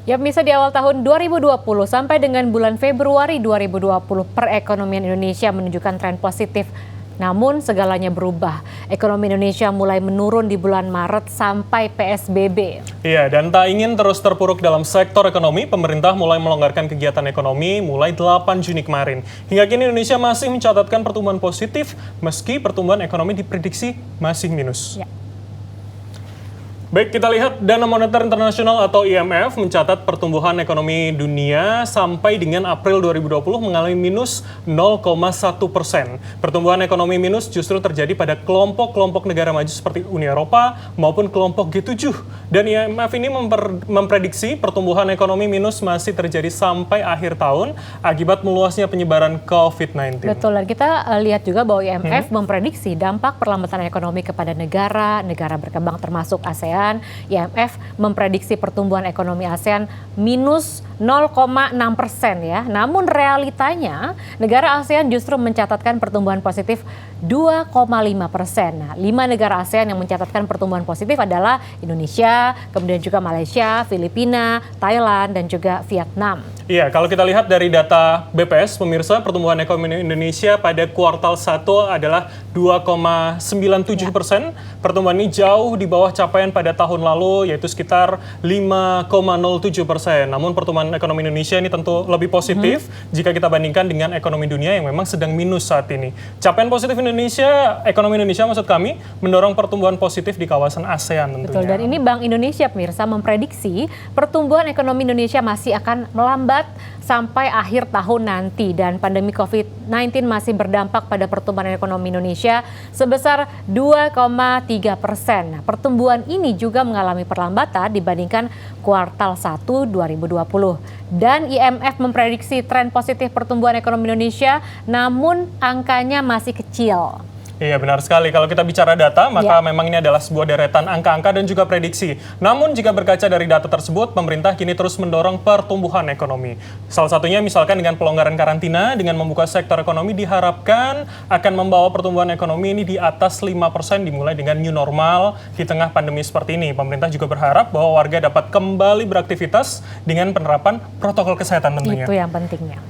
Ya, pemirsa, di awal tahun 2020 sampai dengan bulan Februari 2020, perekonomian Indonesia menunjukkan tren positif. Namun segalanya berubah. Ekonomi Indonesia mulai menurun di bulan Maret sampai PSBB. Iya, dan tak ingin terus terpuruk dalam sektor ekonomi, pemerintah mulai melonggarkan kegiatan ekonomi mulai 8 Juni kemarin. Hingga kini Indonesia masih mencatatkan pertumbuhan positif meski pertumbuhan ekonomi diprediksi masih minus. Ya. Baik, kita lihat Dana Moneter Internasional atau IMF mencatat pertumbuhan ekonomi dunia sampai dengan April 2020 mengalami minus 0,1%. Pertumbuhan ekonomi minus justru terjadi pada kelompok-kelompok negara maju seperti Uni Eropa maupun kelompok G7. Dan IMF ini memprediksi pertumbuhan ekonomi minus masih terjadi sampai akhir tahun akibat meluasnya penyebaran COVID-19. Betul, dan kita lihat juga bahwa IMF memprediksi dampak perlambatan ekonomi kepada negara berkembang termasuk ASEAN. IMF memprediksi pertumbuhan ekonomi ASEAN minus 0,6% ya. Namun realitanya negara ASEAN justru mencatatkan pertumbuhan positif 2,5%. Nah, 5 negara ASEAN yang mencatatkan pertumbuhan positif adalah Indonesia, kemudian juga Malaysia, Filipina, Thailand, dan juga Vietnam. Iya, kalau kita lihat dari data BPS, pemirsa, pertumbuhan ekonomi Indonesia pada kuartal 1 adalah 2,97%. Pertumbuhan ini jauh di bawah capaian pada tahun lalu, yaitu sekitar 5,07%. Namun pertumbuhan ekonomi Indonesia ini tentu lebih positif jika kita bandingkan dengan ekonomi dunia yang memang sedang minus saat ini. Capaian positif Indonesia, ekonomi Indonesia maksud kami, mendorong pertumbuhan positif di kawasan ASEAN tentunya. Betul, dan ini Bank Indonesia, pemirsa, memprediksi pertumbuhan ekonomi Indonesia masih akan melambat sampai akhir tahun nanti, dan pandemi COVID-19 masih berdampak pada pertumbuhan ekonomi Indonesia sebesar 2,3%. Nah, pertumbuhan ini juga mengalami perlambatan dibandingkan kuartal 1 2020. Dan IMF memprediksi tren positif pertumbuhan ekonomi Indonesia, namun angkanya masih kecil. Iya, benar sekali. Kalau kita bicara data, maka memang ini adalah sebuah deretan angka-angka dan juga prediksi. Namun jika berkaca dari data tersebut, pemerintah kini terus mendorong pertumbuhan ekonomi. Salah satunya misalkan dengan pelonggaran karantina, dengan membuka sektor ekonomi diharapkan akan membawa pertumbuhan ekonomi ini di atas 5% dimulai dengan new normal di tengah pandemi seperti ini. Pemerintah juga berharap bahwa warga dapat kembali beraktivitas dengan penerapan protokol kesehatan tentunya. Itu yang pentingnya.